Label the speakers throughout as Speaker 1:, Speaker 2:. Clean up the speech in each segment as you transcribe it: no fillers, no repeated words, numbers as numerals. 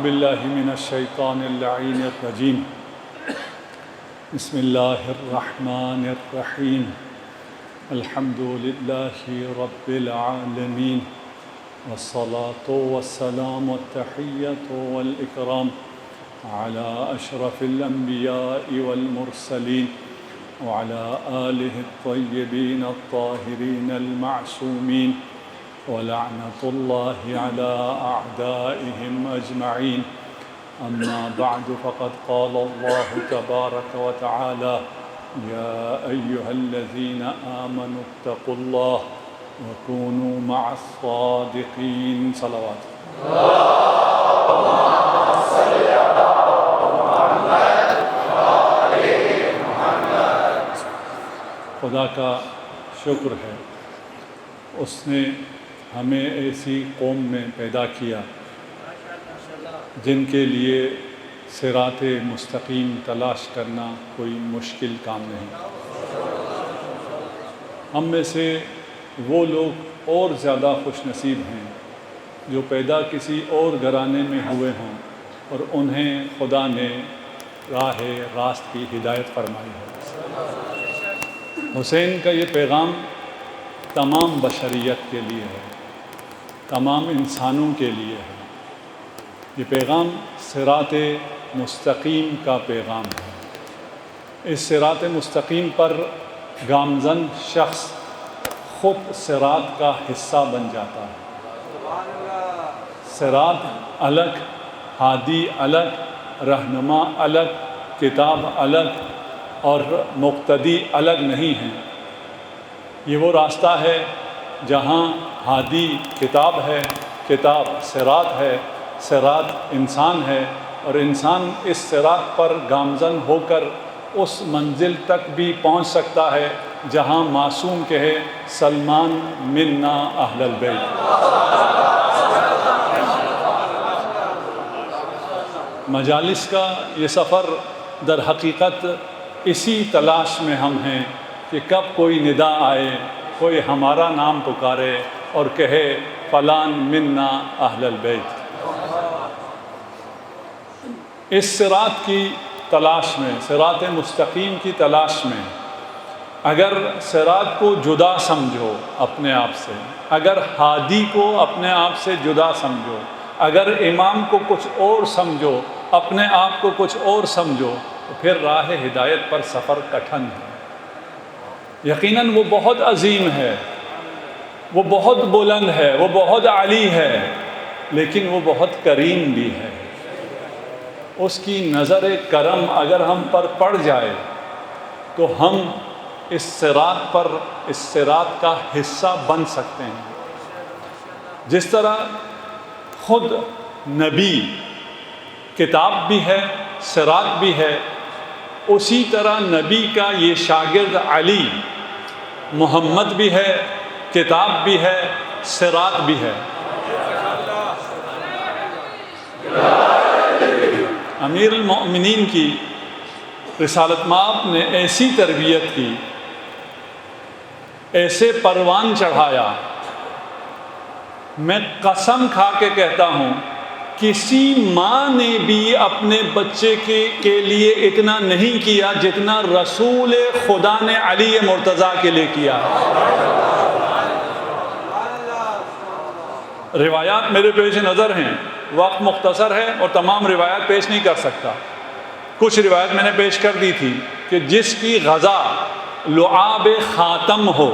Speaker 1: باللہ من الشیطان اللعین الرجیم بسم اللہ الرحمن الرحیم الحمد للہ رب العالمین والصلاة والسلام والتحیۃ والاکرام علی اشرف الانبیاء والمرسلین وعلى آلہ الطیبین الطاہرین المعصومین ولعنة اللہ علی اعدائهم اجمعین اما بعد فقد قال اللہ تبارک وتعالی یا ایہا الذین آمنوا اتقوا اللہ وكونوا مع الصادقین صلوات خدا کا شکر ہے، اس نے ہمیں ایسی قوم میں پیدا کیا جن کے لیے صراط مستقیم تلاش کرنا کوئی مشکل کام نہیں۔ ہم میں سے وہ لوگ اور زیادہ خوش نصیب ہیں جو پیدا کسی اور گھرانے میں ہوئے ہوں اور انہیں خدا نے راہ راست کی ہدایت فرمائی ہے۔ حسین کا یہ پیغام تمام بشریت کے لیے ہے، تمام انسانوں کے لیے ہے۔ یہ پیغام صراط مستقیم کا پیغام ہے۔ اس صراط مستقیم پر گامزن شخص خود صراط کا حصہ بن جاتا ہے۔ صراط الگ، ہادی الگ، رہنما الگ، کتاب الگ اور مقتدی الگ نہیں ہیں۔ یہ وہ راستہ ہے جہاں ہادی کتاب ہے، کتاب صراط ہے، صراط انسان ہے اور انسان اس صراط پر گامزن ہو کر اس منزل تک بھی پہنچ سکتا ہے جہاں معصوم کہے سلمان منا اہل البیت۔ مجالس کا یہ سفر در حقیقت اسی تلاش میں ہم ہیں کہ کب کوئی ندا آئے، کوئی ہمارا نام پکارے اور کہے فلان منا اہل البیت۔ اس صراط کی تلاش میں، صراط مستقیم کی تلاش میں اگر صراط کو جدا سمجھو اپنے آپ سے، اگر ہادی کو اپنے آپ سے جدا سمجھو، اگر امام کو کچھ اور سمجھو، اپنے آپ کو کچھ اور سمجھو، تو پھر راہ ہدایت پر سفر کٹھن ہے۔ یقیناً وہ بہت عظیم ہے، وہ بہت بلند ہے، وہ بہت عالی ہے، لیکن وہ بہت کریم بھی ہے۔ اس کی نظر کرم اگر ہم پر پڑ جائے تو ہم اس صراط پر، اس صراط کا حصہ بن سکتے ہیں۔ جس طرح خود نبی کتاب بھی ہے، صراط بھی ہے، اسی طرح نبی کا یہ شاگرد علی محمد بھی ہے، کتاب بھی ہے، صراط بھی ہے۔ امیر المؤمنین کی رسالت مآب نے ایسی تربیت کی، ایسے پروان چڑھایا، میں قسم کھا کے کہتا ہوں کسی ماں نے بھی اپنے بچے کے لیے اتنا نہیں کیا جتنا رسول خدا نے علی مرتضیٰ کے لیے کیا۔ روایات میرے پیش نظر ہیں، وقت مختصر ہے اور تمام روایات پیش نہیں کر سکتا۔ کچھ روایت میں نے پیش کر دی تھی کہ جس کی غذا لعاب خاتم ہو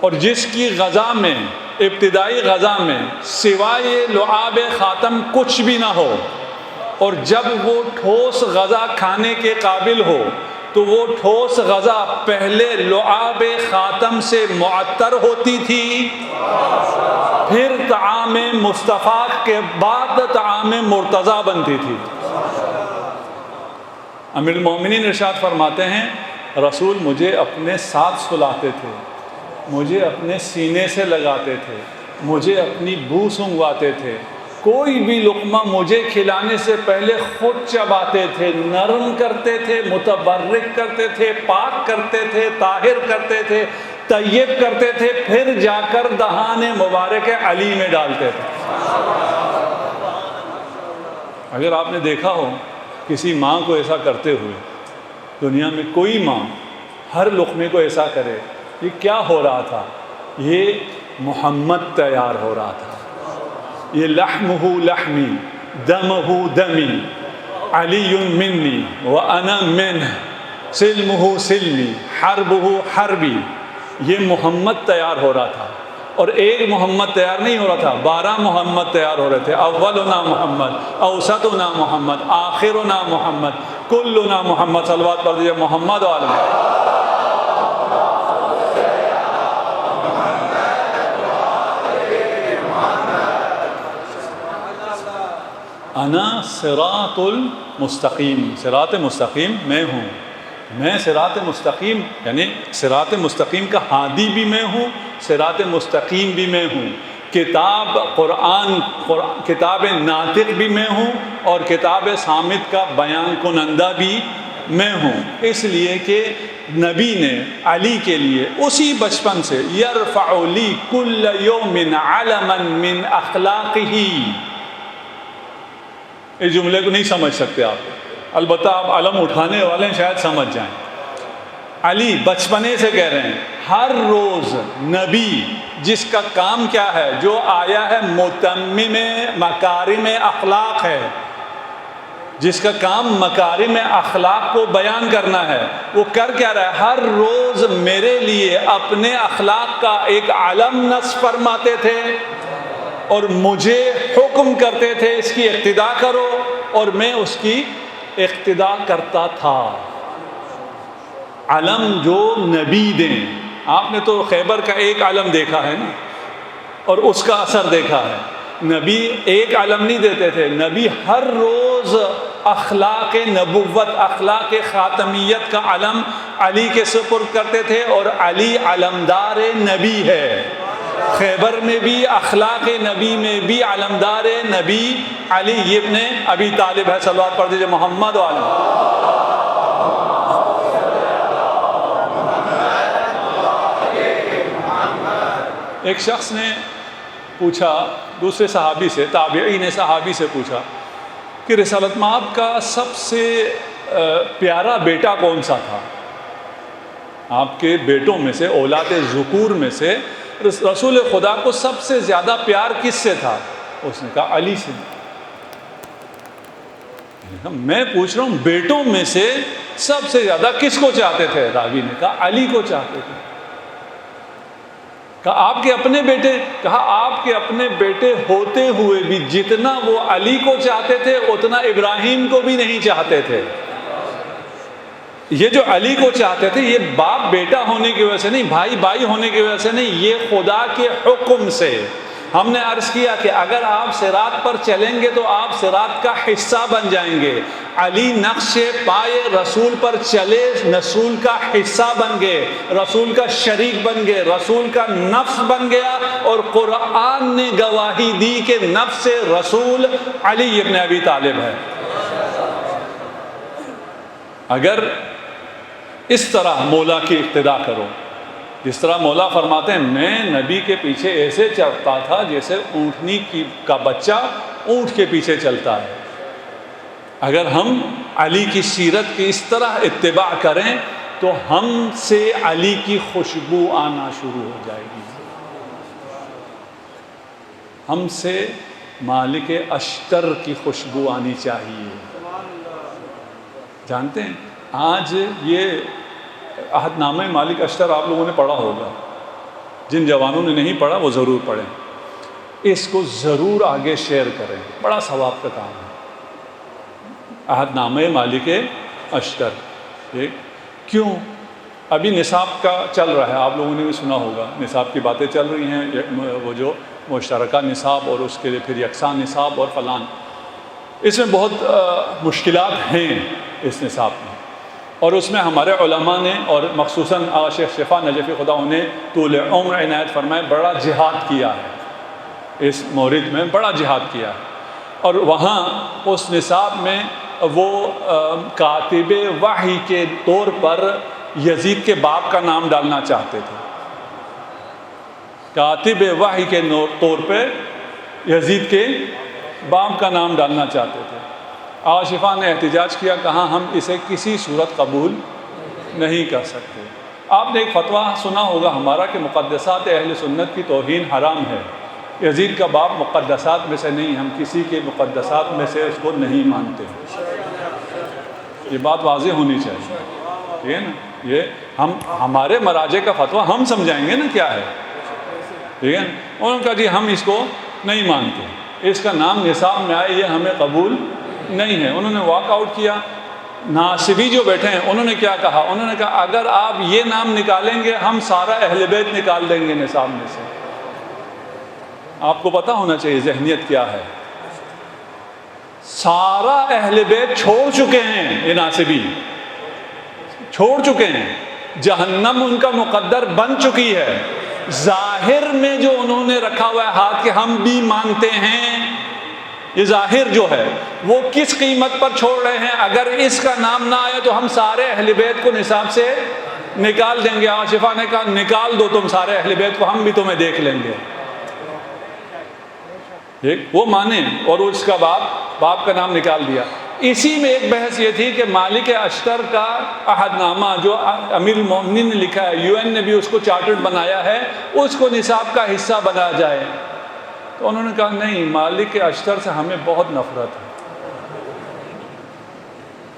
Speaker 1: اور جس کی غذا میں، ابتدائی غذا میں سوائے لعاب خاتم کچھ بھی نہ ہو، اور جب وہ ٹھوس غذا کھانے کے قابل ہو تو وہ ٹھوس غذا پہلے لعاب خاتم سے معطر ہوتی تھی، پھر طعام مصطفیٰ کے بعد طعام مرتضیٰ بنتی تھی۔ امیر المومنین ارشاد فرماتے ہیں رسول مجھے اپنے ساتھ سلاتے تھے، مجھے اپنے سینے سے لگاتے تھے، مجھے اپنی بو سونگواتے تھے، کوئی بھی لقمہ مجھے کھلانے سے پہلے خود چباتے تھے، نرم کرتے تھے، متبرک کرتے تھے، پاک کرتے تھے، طاہر کرتے تھے، طیب کرتے تھے، پھر جا کر دہان مبارک علی میں ڈالتے تھے۔ اگر آپ نے دیکھا ہو کسی ماں کو ایسا کرتے ہوئے، دنیا میں کوئی ماں ہر لقمے کو ایسا کرے، یہ کیا ہو رہا تھا؟ یہ محمد تیار ہو رہا تھا. یہ لحمہ لحمی دمہ دمی علی منی وانا منہ سلمہ سلمی حربہ حربی. یہ محمد تیار ہو رہا تھا، اور ایک محمد تیار نہیں ہو رہا تھا، 12 محمد تیار ہو رہے تھے. اولنا محمد، اوسطنا محمد، آخرنا محمد، کلنا محمد. صلوات پڑھ دیجیے محمد وعلی. انا صراط المستقیم، صراط مستقیم میں ہوں. میں صراط مستقیم یعنی صراط مستقیم کا ہادی بھی میں ہوں، صراط مستقیم بھی میں ہوں. قرآن کتاب ناطق بھی میں ہوں، اور کتاب صامت کا بیان کنندہ بھی میں ہوں. اس لیے کہ نبی نے علی کے لیے اسی بچپن سے یرفع لی کل یوم علما من اخلاقہ. اس جملے کو نہیں سمجھ سکتے آپ، البتہ آپ علم اٹھانے والے شاید سمجھ جائیں. علی بچپنے سے کہہ رہے ہیں ہر روز نبی جس کا کام کیا ہے، جو آیا ہے متمم مکارم اخلاق ہے، جس کا کام مکارم اخلاق کو بیان کرنا ہے، وہ کر کیا رہا ہے؟ ہر روز میرے لیے اپنے اخلاق کا ایک علم نصب فرماتے تھے، اور مجھے حکم کرتے تھے اس کی اقتداء کرو، اور میں اس کی اقتداء کرتا تھا. علم جو نبی دیں. آپ نے تو خیبر کا ایک علم دیکھا ہے نا، اور اس کا اثر دیکھا ہے. نبی ایک علم نہیں دیتے تھے، نبی ہر روز اخلاق نبوت، اخلاق خاتمیت کا علم علی کے سپرد کرتے تھے، اور علی علمدار نبی ہے. خیبر میں بھی اخلاق نبی میں بھی علمدار نبی علی ابن ابی طالب ہے. صلوات پڑھ دیجیے محمد وعلی. ایک شخص نے پوچھا دوسرے صحابی سے، تابعی نے صحابی سے پوچھا کہ رسالت مآب کا سب سے پیارا بیٹا کون سا تھا؟ آپ کے بیٹوں میں سے، اولاد ذکور میں سے رسول خدا کو سب سے زیادہ پیار کس سے تھا؟ اس نے کہا علی سے. میں پوچھ رہا ہوں بیٹوں میں سے سب سے زیادہ کس کو چاہتے تھے؟ راوی نے کہا علی کو چاہتے تھے. کہا آپ کے اپنے بیٹے؟ کہا آپ کے اپنے بیٹے ہوتے ہوئے بھی جتنا وہ علی کو چاہتے تھے اتنا ابراہیم کو بھی نہیں چاہتے تھے. یہ جو علی کو چاہتے تھے یہ باپ بیٹا ہونے کی وجہ سے نہیں، بھائی بھائی ہونے کی وجہ سے نہیں، یہ خدا کے حکم سے. ہم نے عرض کیا کہ اگر آپ صراط پر چلیں گے تو آپ صراط کا حصہ بن جائیں گے. علی نقش پائے رسول پر چلے، رسول کا حصہ بن گئے، رسول کا شریک بن گئے، رسول کا نفس بن گیا. اور قرآن نے گواہی دی کہ نفس رسول علی ابن ابی طالب ہے. اگر اس طرح مولا کی اقتداء کرو، جس طرح مولا فرماتے ہیں میں نبی کے پیچھے ایسے چلتا تھا جیسے اونٹنی کا بچہ اونٹ کے پیچھے چلتا ہے. اگر ہم علی کی سیرت کی اس طرح اتباع کریں تو ہم سے علی کی خوشبو آنا شروع ہو جائے گی. ہم سے مالک اشتر کی خوشبو آنی چاہیے. جانتے ہیں آج یہ عہد نامہ مالک اشتر آپ لوگوں نے پڑھا ہوگا، جن جوانوں نے نہیں پڑھا وہ ضرور پڑھیں. اس کو ضرور آگے شیئر کریں، بڑا ثواب کا کام ہے. عہد نامہ مالک اشتر کیوں؟ ابھی نصاب کا چل رہا ہے، آپ لوگوں نے بھی سنا ہوگا، نصاب کی باتیں چل رہی ہیں، وہ جو مشترکہ نصاب اور اس کے لیے پھر یکساں نصاب اور فلان. اس میں بہت مشکلات ہیں اس نصاب میں، اور اس میں ہمارے علماء نے اور مخصوصاً شیخ شفا نجفی خدا نے طول عمر عنایت فرمائے بڑا جہاد کیا ہے، اس مورد میں بڑا جہاد کیا ہے. اور وہاں اس نصاب میں وہ کاتب وحی کے طور پر یزید کے باپ کا نام ڈالنا چاہتے تھے. کاتب وحی کے طور پہ یزید کے باپ کا نام ڈالنا چاہتے تھے۔ آشفا نے احتجاج کیا، کہا ہم اسے کسی صورت قبول نہیں کر سکتے۔ آپ نے ایک فتویٰ سنا ہوگا ہمارا کہ مقدسات اہل سنت کی توہین حرام ہے۔ یزید کا باپ مقدسات میں سے نہیں، ہم کسی کے مقدسات میں سے اس کو نہیں مانتے۔ یہ بات واضح ہونی چاہیے، ٹھیک ہے نا؟ یہ ہمارے مراجع کا فتویٰ ہم سمجھائیں گے نا کیا ہے، ٹھیک ہے نا؟ انہوں نے کہا جی ہم اس کو نہیں مانتے، اس کا نام نصاب میں آئے یہ ہمیں قبول نہیں ہے۔ انہوں نے واک آؤٹ کیا۔ ناصبی جو بیٹھے ہیں انہوں نے کیا کہا؟ انہوں نے کہا اگر آپ یہ نام نکالیں گے ہم سارا اہل بیت نکال دیں گے نصاب میں سے۔ آپ کو پتہ ہونا چاہیے ذہنیت کیا ہے۔ سارا اہل بیت چھوڑ چکے ہیں، یہ ناصبی چھوڑ چکے ہیں، جہنم ان کا مقدر بن چکی ہے۔ ظاہر میں جو انہوں نے رکھا ہوا ہے ہاتھ کہ ہم بھی مانتے ہیں، یہ ظاہر جو ہے وہ کس قیمت پر چھوڑ رہے ہیں؟ اگر اس کا نام نہ آیا تو ہم سارے اہل بیت کو نصاب سے نکال دیں گے۔ آشفا نے کہا نکال دو تم سارے اہل بیت کو، ہم بھی تمہیں دیکھ لیں گے۔ وہ مانے اور اس کا باپ کا نام نکال دیا۔ اسی میں ایک بحث یہ تھی کہ مالک اشتر کا عہد نامہ جو امیر المومنین نے لکھا ہے، UN نے بھی اس کو چارٹرڈ بنایا ہے، اس کو نصاب کا حصہ بنایا جائے۔ تو انہوں نے کہا نہیں، مالک اشتر سے ہمیں بہت نفرت ہے۔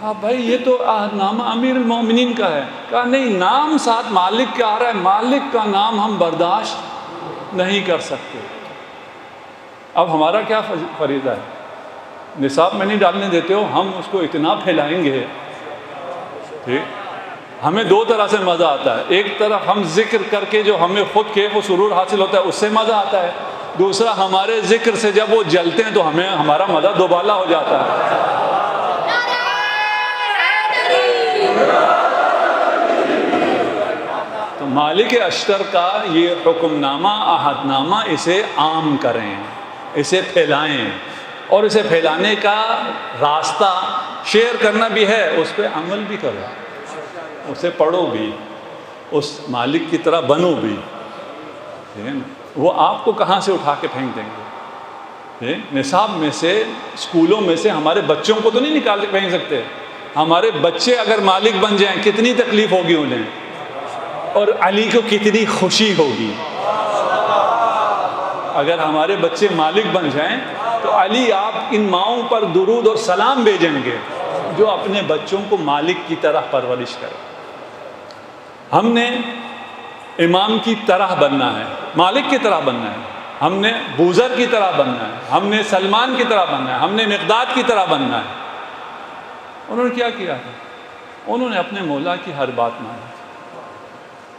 Speaker 1: ہاں بھائی یہ تو عہد نامہ امیر المومنین کا ہے۔ کہا نہیں، نام ساتھ مالک کا آ رہا ہے، مالک کا نام ہم برداشت نہیں کر سکتے۔ اب ہمارا کیا فریضہ ہے؟ نصاب میں نہیں ڈالنے دیتے ہو، ہم اس کو اتنا پھیلائیں گے، ٹھیک؟ ہمیں دو طرح سے مزہ آتا ہے۔ ایک طرف ہم ذکر کر کے جو ہمیں خود کیف و سرور حاصل ہوتا ہے اس سے مزہ آتا ہے، دوسرا ہمارے ذکر سے جب وہ جلتے ہیں تو ہمارا مزہ دوبالا ہو جاتا ہے۔ تو مالک اشتر کا یہ حکم نامہ، عہد نامہ، اسے عام کریں، اسے پھیلائیں، اور اسے پھیلانے کا راستہ شیئر کرنا بھی ہے، اس پہ عمل بھی کرو، اسے پڑھو بھی، اس مالک کی طرح بنو بھی، ٹھیک ہے نا؟ وہ آپ کو کہاں سے اٹھا کے پھینک دیں گے؟ نصاب میں سے، اسکولوں میں سے ہمارے بچوں کو تو نہیں نکال کے پھینک سکتے۔ ہمارے بچے اگر مالک بن جائیں کتنی تکلیف ہوگی انہیں، اور علی کو کتنی خوشی ہوگی۔ اگر ہمارے بچے مالک بن جائیں تو علی آپ ان ماؤں پر درود اور سلام بھیجیں گے جو اپنے بچوں کو مالک کی طرح پرورش کرے۔ ہم نے امام کی طرح بننا ہے، مالک کی طرح بننا ہے، ہم نے بوذر کی طرح بننا ہے، ہم نے سلمان کی طرح بننا ہے، ہم نے مقداد کی طرح بننا ہے۔ انہوں نے کیا کیا ہے؟ انہوں نے اپنے مولا کی ہر بات مانی۔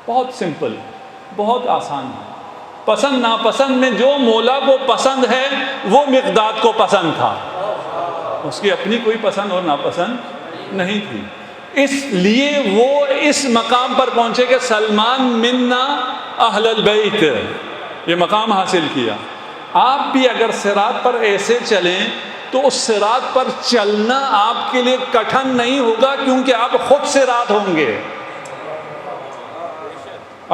Speaker 1: بہت سمپل، بہت آسان ہے۔ پسند ناپسند میں جو مولا کو پسند ہے وہ مقداد کو پسند تھا، اس کی اپنی کوئی پسند اور ناپسند نہیں تھی۔ اس لیے وہ اس مقام پر پہنچے کہ سلمان منا اہل البیت، یہ مقام حاصل کیا۔ آپ بھی اگر صراط پر ایسے چلیں تو اس صراط پر چلنا آپ کے لیے کٹھن نہیں ہوگا، کیونکہ آپ خود صراط ہوں گے۔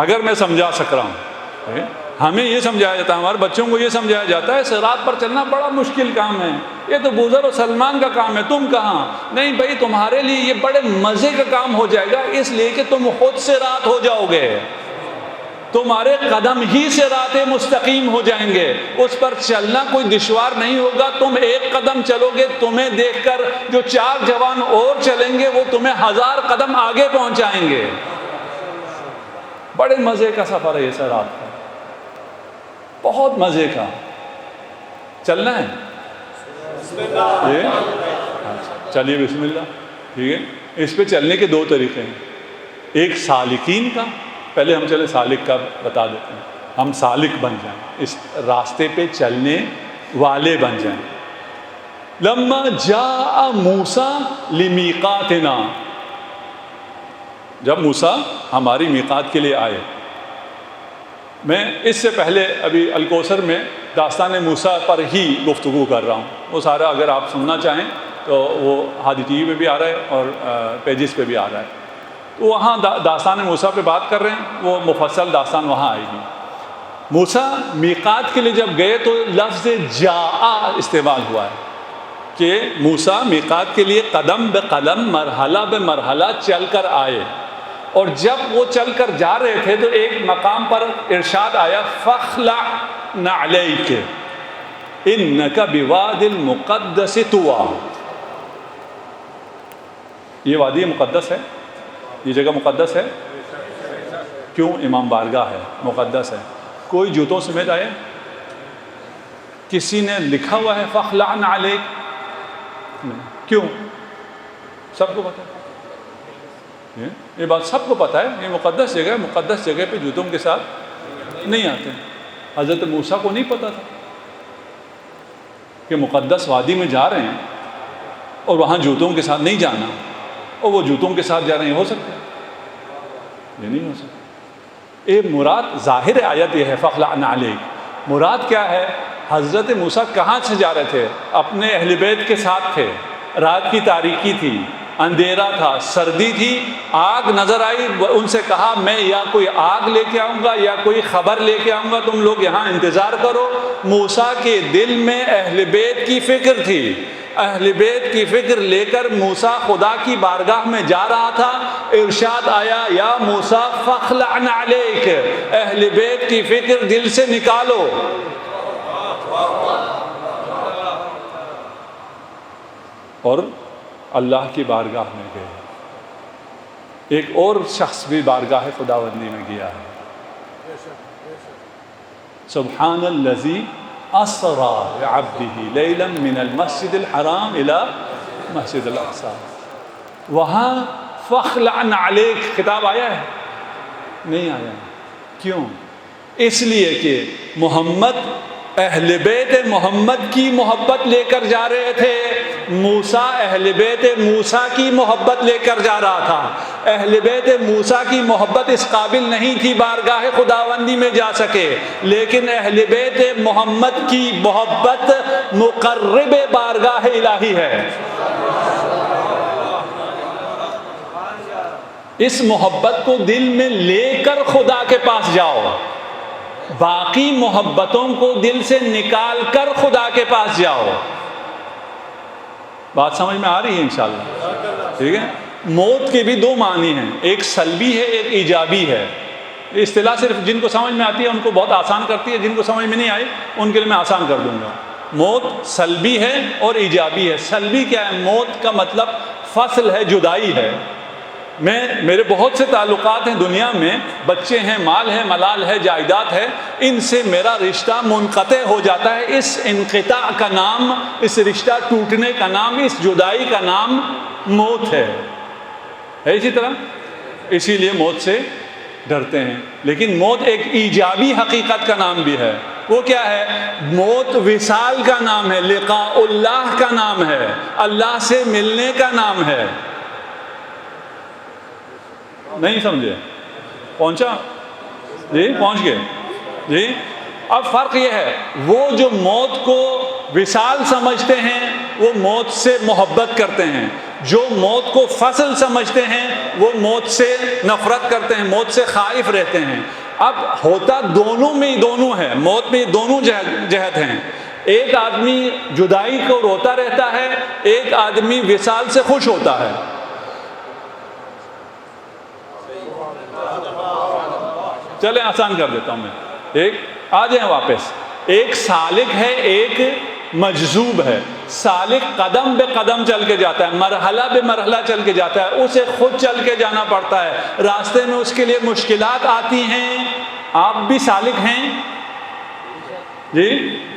Speaker 1: اگر میں سمجھا سک رہا ہوں، ہمیں یہ سمجھایا جاتا ہے، ہمارے بچوں کو یہ سمجھایا جاتا ہے صراط پر چلنا بڑا مشکل کام ہے، یہ تو بوذر و سلمان کا کام ہے، تم کہاں؟ نہیں بھائی، تمہارے لیے یہ بڑے مزے کا کام ہو جائے گا، اس لیے کہ تم خود صراط ہو جاؤ گے، تمہارے قدم ہی صراط مستقیم ہو جائیں گے، اس پر چلنا کوئی دشوار نہیں ہوگا۔ تم ایک قدم چلو گے، تمہیں دیکھ کر جو 4 جوان اور چلیں گے وہ تمہیں 1000 قدم آگے پہنچائیں گے۔ بڑے مزے کا سفر ہے یہ صراط کا، بہت مزے کا۔ چلنا ہے؟ چلیے بسم اللہ، ٹھیک ہے۔ اس پہ چلنے کے 2 طریقے ہیں، ایک سالکین کا، پہلے ہم چلے سالک کا بتا دیتے ہیں، ہم سالک بن جائیں، اس راستے پہ چلنے والے بن جائیں۔ لما جاء موسیٰ لمیقاتنا، جب موسیٰ ہماری میقات کے لیے آئے۔ میں اس سے پہلے ابھی الکوثر میں داستان موسیٰ پر ہی گفتگو کر رہا ہوں، وہ سارا اگر آپ سننا چاہیں تو وہ ہادی ٹی وی پہ بھی آ رہا ہے اور پیجز پہ بھی آ رہا ہے، تو وہاں داستان موسیٰ پہ بات کر رہے ہیں، وہ مفصل داستان وہاں آئے گی۔ موسیٰ میقات کے لیے جب گئے تو لفظ جاء استعمال ہوا ہے کہ موسیٰ میقات کے لیے قدم بے قدم مرحلہ بے مرحلہ چل کر آئے، اور جب وہ چل کر جا رہے تھے تو ایک مقام پر ارشاد آیا فاخلع نعلیک انک بواد المقدس طویٰ۔ یہ وادی مقدس ہے، یہ جگہ مقدس ہے، کیوں؟ امام بارگاہ ہے، مقدس ہے۔ کوئی جوتوں سمیت آئے؟ کسی نے لکھا ہوا ہے فاخلع نعلیک؟ کیوں؟ سب کو پتہ ہے، یہ بات سب کو پتہ ہے، یہ مقدس جگہ ہے، مقدس جگہ پہ جوتوں کے ساتھ نہیں آتے۔ حضرت موسیٰ کو نہیں پتہ تھا کہ مقدس وادی میں جا رہے ہیں اور وہاں جوتوں کے ساتھ نہیں جانا، اور وہ جوتوں کے ساتھ جا رہے ہیں، ہو سکتا ہے؟ یہ نہیں ہو سکتا۔ مراد ظاہر آیت یہ ہے فاخلع نعلیک، مراد کیا ہے؟ حضرت موسیٰ کہاں سے جا رہے تھے؟ اپنے اہل بیت کے ساتھ تھے، رات کی تاریکی تھی، اندھیرا تھا، سردی تھی، آگ نظر آئی، ان سے کہا میں یا کوئی آگ لے کے آؤں گا یا کوئی خبر لے کے آؤں گا، تم لوگ یہاں انتظار کرو۔ موسیٰ کے دل میں اہل بیت کی فکر تھی، اہل بیت کی فکر لے کر موسیٰ خدا کی بارگاہ میں جا رہا تھا۔ ارشاد آیا یا موسیٰ فاخلع نعلیک، اہل بیت کی فکر دل سے نکالو۔ اور اللہ کی بارگاہ میں گئے۔ ایک اور شخص بھی بارگاہ خداوندی میں گیا ہے، سبحان الذی اسری بعبدہ لیلا من المسجد الحرام الی مسجد الاقصی۔ وہاں فاخلع نعلیک خطاب آیا ہے؟ نہیں آیا۔ کیوں؟ اس لیے کہ محمد، اہل بیت محمد کی محبت لے کر جا رہے تھے، موسیٰ اہل بیت موسیٰ کی محبت لے کر جا رہا تھا۔ اہل بیت موسیٰ کی محبت اس قابل نہیں تھی بارگاہ خداوندی میں جا سکے، لیکن اہل بیت محمد کی محبت مقرب بارگاہ الہی ہے۔ اس محبت کو دل میں لے کر خدا کے پاس جاؤ، باقی محبتوں کو دل سے نکال کر خدا کے پاس جاؤ۔ بات سمجھ میں آ رہی ہے انشاءاللہ؟ ٹھیک ہے۔ موت کے بھی دو معنی ہیں، ایک سلبی ہے، ایک ایجابی ہے۔ اصطلاح صرف جن کو سمجھ میں آتی ہے ان کو بہت آسان کرتی ہے، جن کو سمجھ میں نہیں آئی ان کے لیے میں آسان کر دوں گا۔ موت سلبی ہے اور ایجابی ہے۔ سلبی کیا ہے؟ موت کا مطلب فصل ہے، جدائی ہے۔ میرے بہت سے تعلقات ہیں دنیا میں، بچے ہیں، مال ہے، ملال ہے، جائیداد ہے، ان سے میرا رشتہ منقطع ہو جاتا ہے۔ اس انقطاع کا نام، اس رشتہ ٹوٹنے کا نام، اس جدائی کا نام موت ہے اسی طرح، اسی لیے موت سے ڈرتے ہیں۔ لیکن موت ایک ایجابی حقیقت کا نام بھی ہے۔ وہ کیا ہے؟ موت وصال کا نام ہے، لقاء اللہ کا نام ہے، اللہ سے ملنے کا نام ہے۔ نہیں سمجھے؟ پہنچا؟ جی پہنچ گئے؟ جی اب فرق یہ ہے، وہ جو موت کو وصال سمجھتے ہیں وہ موت سے محبت کرتے ہیں، جو موت کو فصل سمجھتے ہیں وہ موت سے نفرت کرتے ہیں، موت سے خائف رہتے ہیں۔ اب ہوتا دونوں میں دونوں ہے، موت میں دونوں جہت ہیں۔ ایک آدمی جدائی کو روتا رہتا ہے، ایک آدمی وصال سے خوش ہوتا ہے۔ چلیں آسان کر دیتا ہوں میں، ایک آ جائیں واپس۔ ایک سالک ہے، ایک مجذوب ہے۔ سالک قدم بے قدم چل کے جاتا ہے، مرحلہ بے مرحلہ چل کے جاتا ہے، اسے خود چل کے جانا پڑتا ہے، راستے میں اس کے لیے مشکلات آتی ہیں۔ آپ بھی سالک ہیں جی،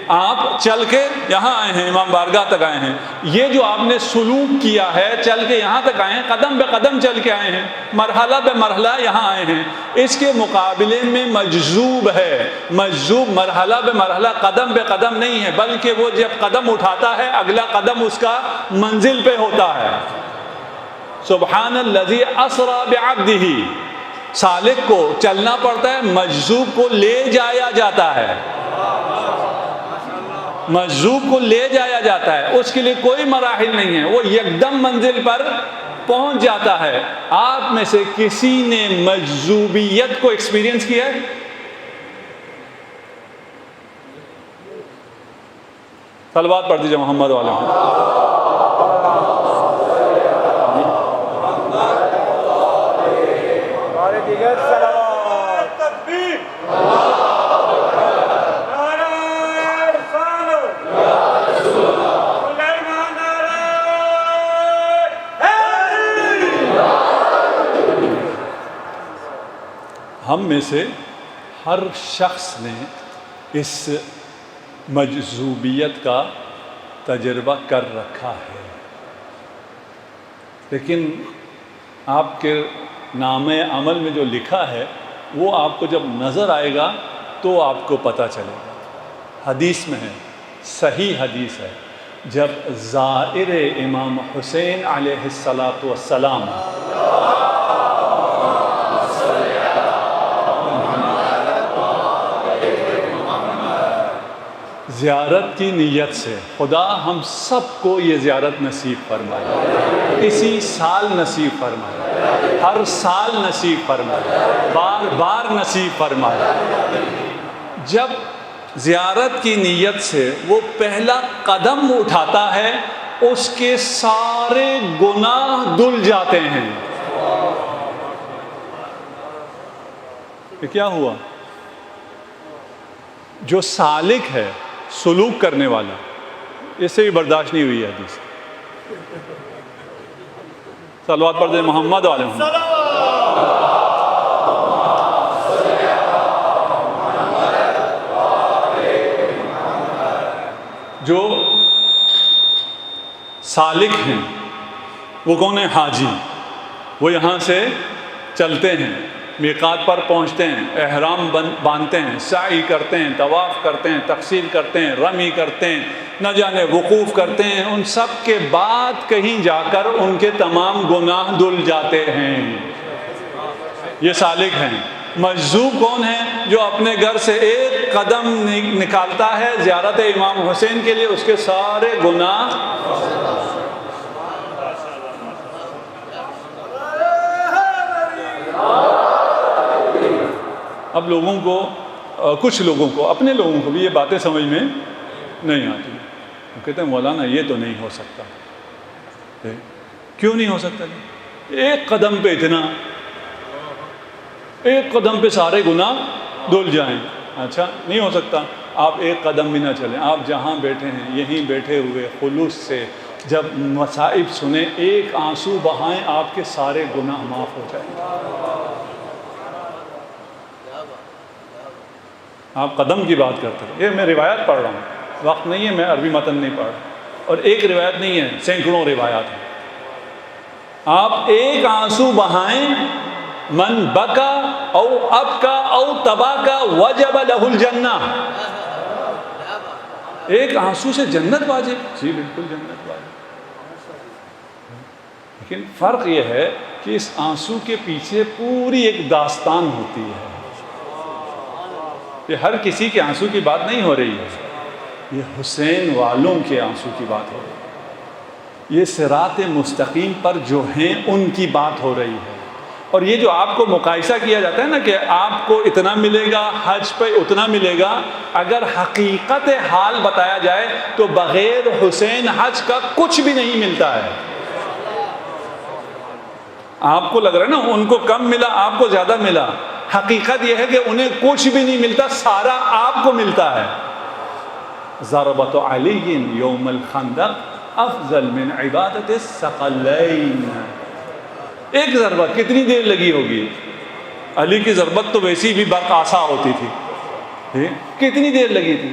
Speaker 1: آپ چل کے یہاں آئے ہیں، امام بارگاہ تک آئے ہیں، یہ جو آپ نے سلوک کیا ہے، چل کے یہاں تک آئے ہیں، قدم بے قدم چل کے آئے ہیں، مرحلہ بے مرحلہ یہاں آئے ہیں۔ اس کے مقابلے میں مجذوب ہے، مجذوب مرحلہ بے مرحلہ قدم بے قدم نہیں ہے، بلکہ وہ جب قدم اٹھاتا ہے اگلا قدم اس کا منزل پہ ہوتا ہے۔ سبحان الذی اسری بعبدہ، سالک کو چلنا پڑتا ہے، مجذوب کو لے جایا جاتا ہے، مجذوب کو لے جایا جاتا ہے، اس کے لیے کوئی مراحل نہیں ہے، وہ یکدم منزل پر پہنچ جاتا ہے۔ آپ میں سے کسی نے مجذوبیت کو ایکسپیرینس کیا ہے؟ صلوات پڑھ دیجیے محمد والے ہم میں سے ہر شخص نے اس مجذوبیت کا تجربہ کر رکھا ہے، لیکن آپ کے نامہ عمل میں جو لکھا ہے وہ آپ کو جب نظر آئے گا تو آپ کو پتہ چلے گا۔ حدیث میں ہے، صحیح حدیث ہے، جب زائر امام حسین علیہ السلام زیارت کی نیت سے، خدا ہم سب کو یہ زیارت نصیب فرمائے، اسی سال نصیب فرمائے، ہر سال نصیب فرمائے، بار بار نصیب فرمائے۔ جب زیارت کی نیت سے وہ پہلا قدم اٹھاتا ہے، اس کے سارے گناہ دھل جاتے ہیں۔ یہ کیا ہوا؟ جو سالک ہے، سلوک کرنے والا، اس سے بھی برداشت نہیں ہوئی ہے حدیث۔ صلوات پڑھ دیں محمد والے محمد۔ جو سالک ہیں وہ کون ہیں؟ حاجی۔ وہ یہاں سے چلتے ہیں، میقات پر پہنچتے ہیں، احرام باندھتے ہیں، سعی کرتے ہیں، طواف کرتے ہیں، تقصیر کرتے ہیں، رمی کرتے ہیں، نہ جانے وقوف کرتے ہیں، ان سب کے بعد کہیں جا کر ان کے تمام گناہ دھل جاتے ہیں۔ یہ سالک ہیں۔ مجذوب کون ہے؟ جو اپنے گھر سے ایک قدم نکالتا ہے زیارت امام حسین کے لیے، اس کے سارے گناہ اب لوگوں کو، کچھ لوگوں کو، اپنے لوگوں کو بھی یہ باتیں سمجھ میں نہیں آتی۔ وہ کہتے ہیں مولانا یہ تو نہیں ہو سکتا۔ کیوں نہیں ہو سکتا؟ ایک قدم پہ اتنا، ایک قدم پہ سارے گناہ دھل جائیں۔ اچھا نہیں ہو سکتا؟ آپ ایک قدم بھی نہ چلیں، آپ جہاں بیٹھے ہیں یہیں بیٹھے ہوئے خلوص سے جب مصائب سنیں، ایک آنسو بہائیں، آپ کے سارے گناہ معاف ہو جائیں گے۔ آپ قدم کی بات کرتے ہیں، یہ میں روایت پڑھ رہا ہوں، وقت نہیں ہے، میں عربی متن نہیں پڑھ رہا، اور ایک روایت نہیں ہے، سینکڑوں روایات ہیں۔ آپ ایک آنسو بہائیں، من بکا او ابکا او تباکا وجب لہ الجنہ، ایک آنسو سے جنت واجب؟ جی بالکل جنت واجب۔ لیکن فرق یہ ہے کہ اس آنسو کے پیچھے پوری ایک داستان ہوتی ہے۔ یہ ہر کسی کے آنسو کی بات نہیں ہو رہی ہے، یہ حسین والوں کے آنسو کی بات ہو رہی ہے، یہ صراط مستقیم پر جو ہیں ان کی بات ہو رہی ہے۔ اور یہ جو آپ کو مقایسہ کیا جاتا ہے نا کہ آپ کو اتنا ملے گا، حج پہ اتنا ملے گا، اگر حقیقت حال بتایا جائے تو بغیر حسین حج کا کچھ بھی نہیں ملتا ہے۔ آپ کو لگ رہا ہے نا ان کو کم ملا، آپ کو زیادہ ملا، حقیقت یہ ہے کہ انہیں کچھ بھی نہیں ملتا، سارا آپ کو ملتا ہے۔ ضربۃ علی یوم الخندق افضل من عبادت الثقلین، ایک ضربت کتنی دیر لگی ہوگی؟ علی کی ضربت تو ویسی بھی برق آسا ہوتی تھی، کتنی دیر لگی تھی؟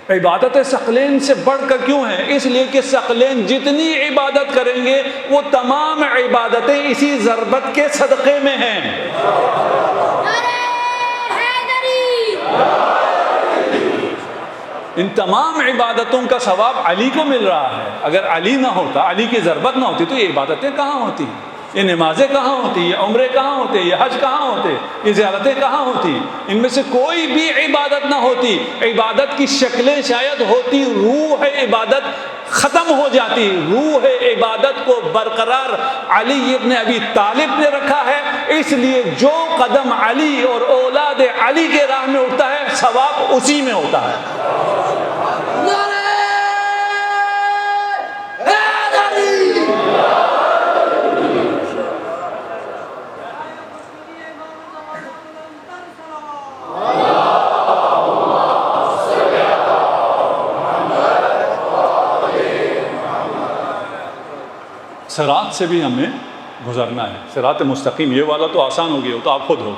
Speaker 1: عبادت ثقلین سے بڑھ کر کیوں ہے؟ اس لیے کہ ثقلین جتنی عبادت کریں گے وہ تمام عبادتیں اسی ضربت کے صدقے میں ہیں۔ ان تمام عبادتوں کا ثواب علی کو مل رہا ہے۔ اگر علی نہ ہوتا، علی کی ضربت نہ ہوتی تو یہ عبادتیں کہاں ہوتی؟ یہ نمازیں کہاں ہوتی؟ یہ عمرے کہاں ہوتے؟ یہ حج کہاں ہوتے؟ یہ زیارتیں کہاں ہوتی؟ ان میں سے کوئی بھی عبادت نہ ہوتی۔ عبادت کی شکلیں شاید ہوتی، روح عبادت ختم ہو جاتی۔ روح عبادت کو برقرار علی ابن ابی طالب نے رکھا ہے، اس لیے جو قدم علی اور اولاد علی کے راہ میں اٹھتا ہے ثواب اسی میں ہوتا ہے۔ صراط سے بھی ہمیں گزرنا ہے. صراط مستقیم یہ والا تو آسان ہو گیا, وہ تو آپ خود ہو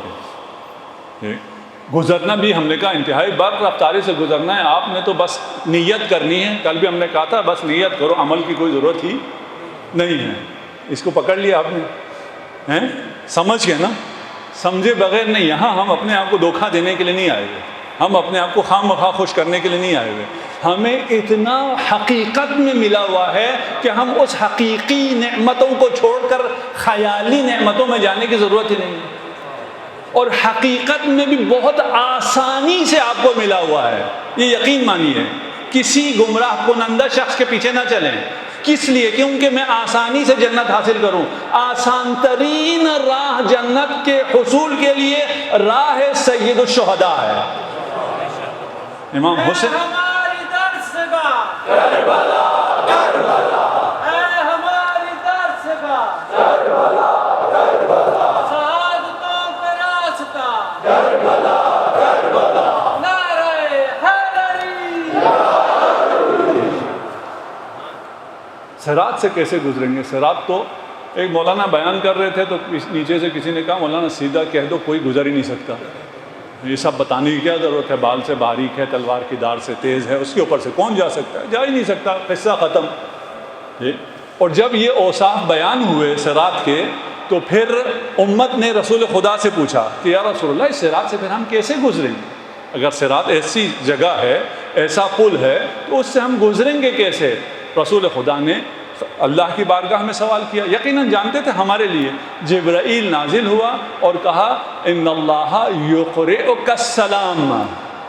Speaker 1: گئے. گزرنا بھی ہم نے کہا انتہائی بر رفتاری سے گزرنا ہے. آپ نے تو بس نیت کرنی ہے. کل بھی ہم نے کہا تھا بس نیت کرو, عمل کی کوئی ضرورت ہی نہیں ہے. اس کو پکڑ لیا آپ نے, سمجھ گئے نا؟ سمجھے بغیر نہیں. یہاں ہم اپنے آپ کو دھوکہ دینے کے لیے نہیں آئے ہوئے, ہم اپنے آپ کو خام مخواہ خوش کرنے کے لیے نہیں آئے ہوئے. ہمیں اتنا حقیقت میں ملا ہوا ہے کہ ہم اس حقیقی نعمتوں کو چھوڑ کر خیالی نعمتوں میں جانے کی ضرورت ہی نہیں ہے. اور حقیقت میں بھی بہت آسانی سے آپ کو ملا ہوا ہے. یہ یقین مانیے, کسی گمراہ کنندہ شخص کے پیچھے نہ چلیں. کس لیے؟ کیونکہ میں آسانی سے جنت حاصل کروں. آسان ترین راہ جنت کے حصول کے لیے راہ سید الشہداء ہے. امام حسین
Speaker 2: ہماری درسگاہ کربلا کربلا, اے ہماری درسگاہ کربلا کربلا, شہادتوں کا راستہ کربلا کربلا, نعرہ حیدری.
Speaker 1: صراط سے کیسے گزریں گے؟ صراط تو ایک مولانا بیان کر رہے تھے تو نیچے سے کسی نے کہا مولانا سیدھا کہہ دو, کوئی گزر ہی نہیں سکتا. یہ سب بتانے کی کیا ضرورت ہے؟ بال سے باریک ہے, تلوار کی دھار سے تیز ہے, اس کے اوپر سے کون جا سکتا ہے؟ جا ہی نہیں سکتا, قصہ ختم. اور جب یہ اوصاف بیان ہوئے صراط کے, تو پھر امت نے رسول خدا سے پوچھا کہ یا رسول اللہ اس صراط سے پھر ہم کیسے گزریں گے؟ اگر صراط ایسی جگہ ہے, ایسا پل ہے, تو اس سے ہم گزریں گے کیسے؟ رسول خدا نے اللہ کی بارگاہ میں سوال کیا. یقیناً جانتے تھے ہمارے لیے. جبرائیل نازل ہوا اور کہا ان اللہ یقرئک السلام,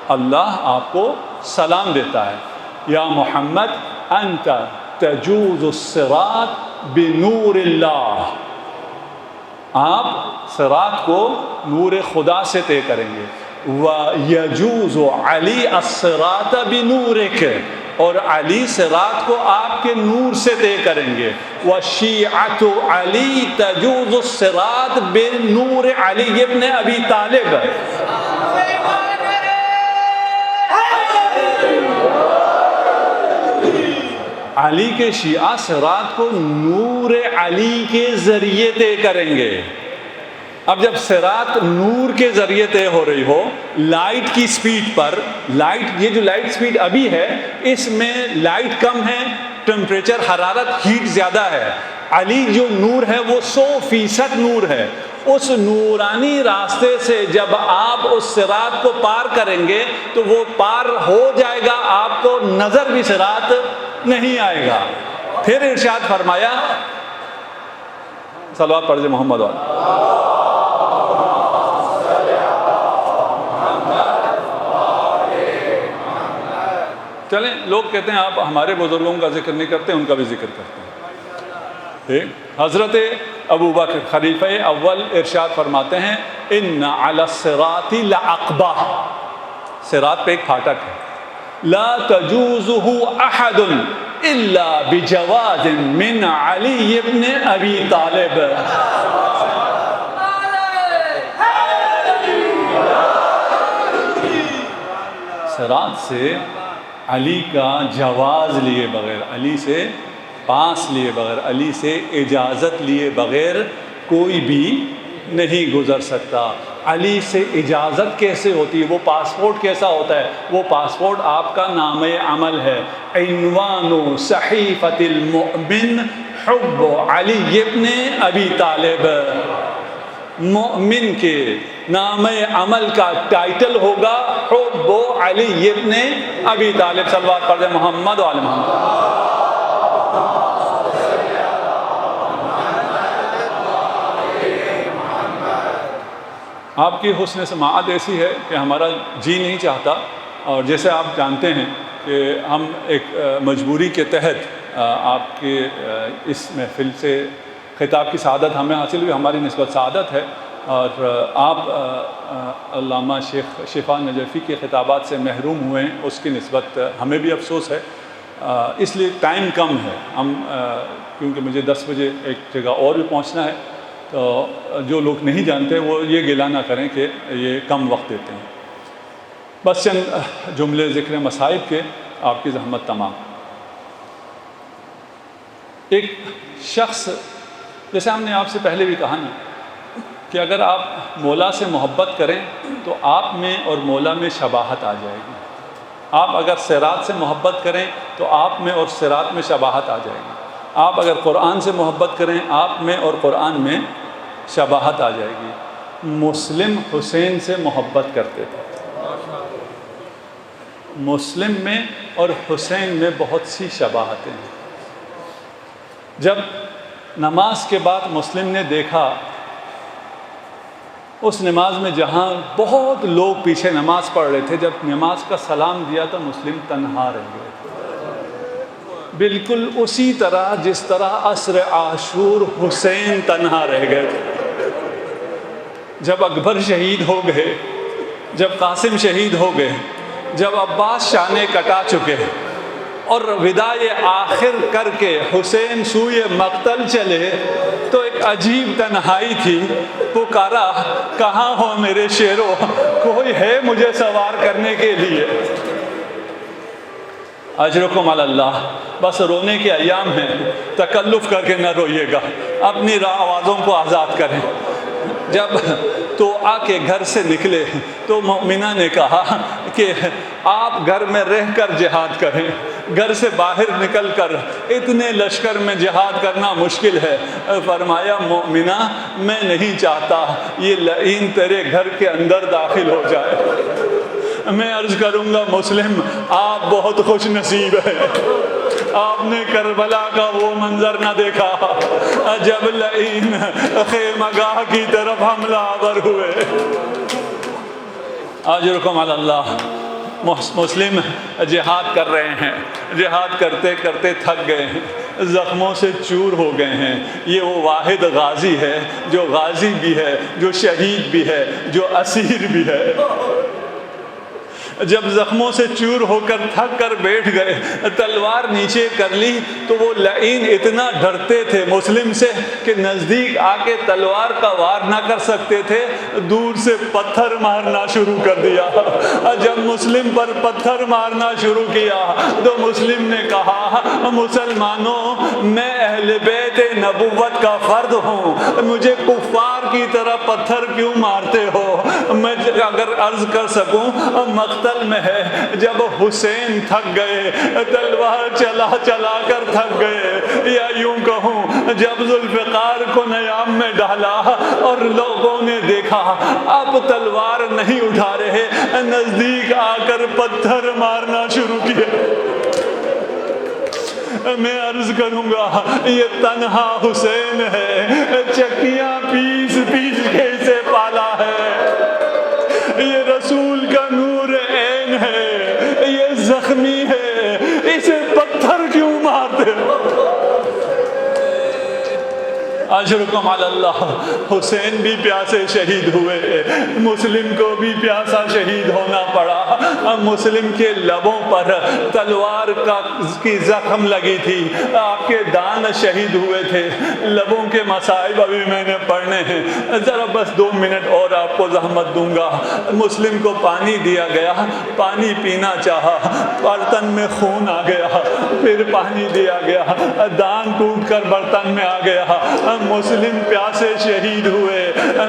Speaker 1: اللہ آپ کو سلام دیتا ہے. یا محمد انت تجوز الصراط بنور اللہ, آپ صراط کو نور خدا سے طے کریں گے. وَيَجُوزُ عَلِي الصِّرَاطَ بِنُورِكَ, اور علی صراط کو آپ کے نور سے طے کریں گے. وَشِيعَةُ عَلِي تَجُوزُ الصِّرَاطَ بِنُورِ عَلِي ابن ابی طالب, علی کے شیعہ صراط کو نور علی کے ذریعے طے کریں گے. اب جب صراط نور کے ذریعے طے ہو رہی ہو, لائٹ کی سپیڈ پر, لائٹ, یہ جو لائٹ سپیڈ ابھی ہے اس میں لائٹ کم ہے, ٹمپریچر حرارت ہیٹ زیادہ ہے. علی جو نور ہے وہ 100% نور ہے. اس نورانی راستے سے جب آپ اس صراط کو پار کریں گے تو وہ پار ہو جائے گا, آپ کو نظر بھی صراط نہیں آئے گا. پھر ارشاد فرمایا, صلوات پڑھ دیں محمد والے. چلیں, لوگ کہتے ہیں آپ ہمارے بزرگوں کا ذکر نہیں کرتے, ان کا بھی ذکر کرتے ہیں. حضرت ابو بکر خلیفہ اول ارشاد فرماتے ہیں ان علی الصراط لعقبہ, صراط پہ ایک پھاٹک ہے, لا تجوزہ احد الا بجواز من علی ابن ابی طالب. صراط سے علی کا جواز لیے بغیر, علی سے پاس لیے بغیر, علی سے اجازت لیے بغیر کوئی بھی نہیں گزر سکتا. علی سے اجازت کیسے ہوتی ہے؟ وہ پاسپورٹ کیسا ہوتا ہے؟ وہ پاسپورٹ آپ کا نام عمل ہے. عنوان صحیفۃ المؤمن حب علی ابن ابی طالب. مومن کے نام عمل کا ٹائٹل ہوگا حب علی ابن ابی طالب. صلوات پڑھ دیں محمد و آل محمد. آپ کی حسن سماعت ایسی ہے کہ ہمارا جی نہیں چاہتا, اور جیسے آپ جانتے ہیں کہ ہم ایک مجبوری کے تحت آپ کے اس محفل سے خطاب کی سعادت ہمیں حاصل ہوئی, ہماری نسبت سعادت ہے, اور آپ علامہ شیخ شفا نجفی کے خطابات سے محروم ہوئے ہیں, اس کی نسبت ہمیں بھی افسوس ہے. اس لیے ٹائم کم ہے, ہم کیونکہ مجھے 10 بجے ایک جگہ اور بھی پہنچنا ہے, تو جو لوگ نہیں جانتے وہ یہ گلہ نہ کریں کہ یہ کم وقت دیتے ہیں. بس چند جملے ذکر مصائب کے, آپ کی زحمت تمام. ایک شخص، جیسے ہم نے آپ سے پہلے بھی کہا نا کہ اگر آپ مولا سے محبت کریں تو آپ میں اور مولا میں شباہت آ جائے گی. آپ اگر صراط سے محبت کریں تو آپ میں اور صراط میں شباہت آ جائے گی. آپ اگر قرآن سے محبت کریں آپ میں اور قرآن میں شباہت آ جائے گی. مسلم حسین سے محبت کرتے تھے. مسلم میں اور حسین میں بہت سی شباہتیں ہیں. جب نماز کے بعد مسلم نے دیکھا اس نماز میں جہاں بہت لوگ پیچھے نماز پڑھ رہے تھے، جب نماز کا سلام دیا تو مسلم تنہا رہ گئے. بالکل اسی طرح جس طرح عصر عاشور حسین تنہا رہ گئے تھے. جب اکبر شہید ہو گئے، جب قاسم شہید ہو گئے، جب عباس شانے کٹا چکے اور وداع آخر کر کے حسین سوئے مقتل چلے تو ایک عجیب تنہائی تھی. پکارا کہاں ہو میرے شیرو، کوئی ہے مجھے سوار کرنے کے لیے. اجرکم علی اللہ. بس رونے کے ایام ہیں، تکلف کر کے نہ روئیے گا، اپنی آوازوں کو آزاد کریں. جب تو آ کے گھر سے نکلے تو مومنہ نے کہا کہ آپ گھر میں رہ کر جہاد کریں، گھر سے باہر نکل کر اتنے لشکر میں جہاد کرنا مشکل ہے. فرمایا مومنہ میں نہیں چاہتا یہ لعین تیرے گھر کے اندر داخل ہو جائے. میں عرض کروں گا مسلم آپ بہت خوش نصیب ہیں، آپ نے کربلا کا وہ منظر نہ دیکھا جب لعین خیمہ گاہ کی طرف حملہ آور ہوئے. اجرکم علی اللہ. مسلم جہاد کر رہے ہیں، جہاد کرتے کرتے تھک گئے ہیں، زخموں سے چور ہو گئے ہیں. یہ وہ واحد غازی ہے جو غازی بھی ہے، جو شہید بھی ہے، جو اسیر بھی ہے. جب زخموں سے چور ہو کر تھک کر بیٹھ گئے، تلوار نیچے کر لی تو وہ لعین اتنا ڈرتے تھے مسلم سے کہ نزدیک آ کے تلوار کا وار نہ کر سکتے تھے، دور سے پتھر مارنا شروع کر دیا. جب مسلم پر پتھر مارنا شروع کیا تو مسلم نے کہا مسلمانوں میں اہل بیت نبوت کا فرد ہوں، مجھے کفار کی طرح پتھر کیوں مارتے ہو؟ میں اگر عرض کر سکوں مقتل میں ہے. جب حسین تھک گئے، تلوار چلا چلا کر تھک گئے، یا یوں کہوں جب ذوالفقار کو نیام میں ڈالا اور لوگوں نے دیکھا اب تلوار نہیں اٹھا رہے، نزدیک آ کر پتھر مارنا شروع کیا. میں عرض کروں گا یہ تنہا حسین ہے، چکیاں پیس پیس کے اسے پالا ہے. یہ رسول کا نور عین ہے، یہ زخمی ہے، اسے پتھر کیوں مارتے ہو؟ اجرکم علی اللہ. حسین بھی پیاسے شہید ہوئے، مسلم کو بھی پیاسا شہید ہونا پڑا. مسلم کے لبوں پر تلوار کی زخم لگی تھی، آپ کے دان شہید ہوئے تھے. لبوں کے مصائب ابھی میں نے پڑھنے ہیں، ذرا بس 2 منٹ اور آپ کو زحمت دوں گا. مسلم کو پانی دیا گیا، پانی پینا چاہا، برتن میں خون آ گیا، پھر پانی دیا گیا، دان ٹوٹ کر برتن میں آ گیا، مسلم پیاسے شہید ہوئے.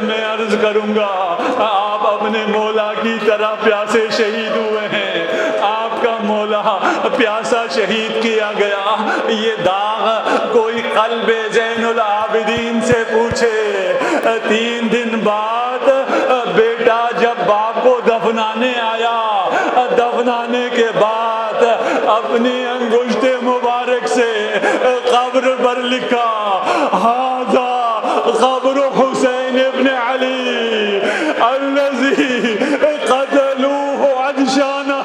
Speaker 1: میں عرض کروں گا آپ اپنے مولا کی طرح پیاسے شہید ہوئے ہیں، آپ کا مولا پیاسا شہید کیا گیا. یہ داغ کوئی قلب زین العابدین سے پوچھے. 3 دن بعد بیٹا جب باپ کو دفنانے آیا، دفنانے کے بعد اپنی انگشت مبارک سے قبر پر لکھا ھذا قبر حسین ابن علی الذی قتلوہ عطشانا.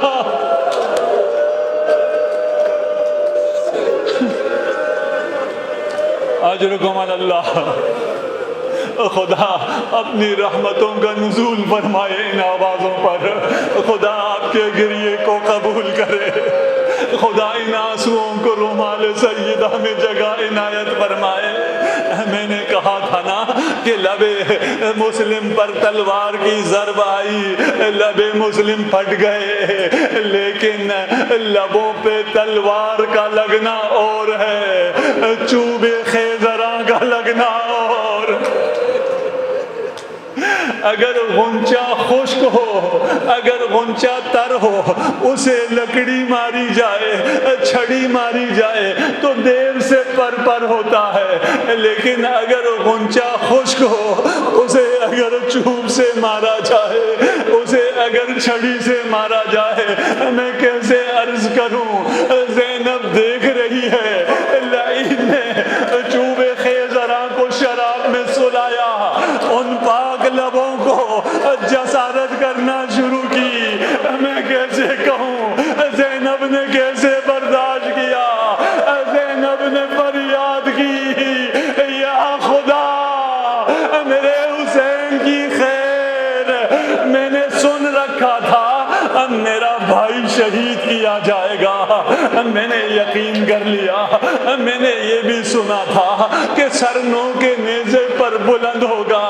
Speaker 1: اجرکم علی اللہ. خدا اپنی رحمتوں کا نزول فرمائے ان آوازوں پر. خدا آپ کے گریے کو قبول کرے. خدا ان آنسوؤں کو رومال سیدہ میں جگہ عنایت فرمائے. میں نے کہا تھا نا کہ لب مسلم پر تلوار کی ضرب آئی، لب مسلم پھٹ گئے، لیکن لبوں پہ تلوار کا لگنا اور ہے، چوب خیزراں کا لگنا اور۔ اگر غنچہ خشک ہو، اگر غنچہ تر ہو، اسے لکڑی ماری جائے، چھڑی ماری جائے تو دیر سے پر ہوتا ہے، لیکن اگر غنچہ خشک ہو، اسے اگر چوب سے مارا جائے، اسے اگر چھڑی سے مارا جائے، میں کیسے عرض کروں؟ زینب دیکھ رہی ہے، لعین نے چوب خیزراں کو شراب میں سلایا، ان پاک لبوں کو جسارت کرنا شروع کی۔ میں کیسے کہوں؟ زینب نے کیسے برداشت کیا؟ زینب نے فریاد کی، یا خدا میرے حسین کی خیر، میں نے سن رکھا تھا میرا بھائی شہید کیا جائے گا، میں نے یقین کر لیا، میں نے یہ بھی سنا تھا کہ سر نو کے نیزے پر بلند ہوگا،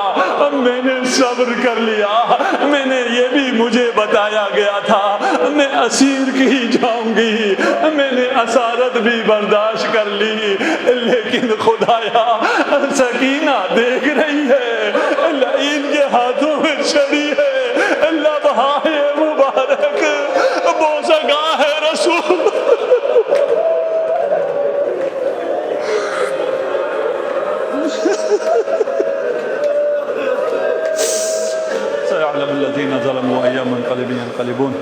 Speaker 1: میں نے صبر کر لیا، میں نے یہ بھی مجھے بتایا گیا تھا میں اسیر کی جاؤں گی، میں نے اسارت بھی برداشت کر لی، لیکن خدایا سکینہ دیکھ رہی ہے، لعین کے ہاتھوں میں چھڑی ہے، لبہائے مبارک بوسگاہ ہے رسول۔ سيعلم الذين ظلموا أي منقلب ينقلبون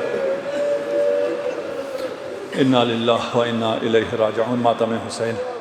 Speaker 1: إنا لله وإنا إليه راجعون۔ ماتم حسین۔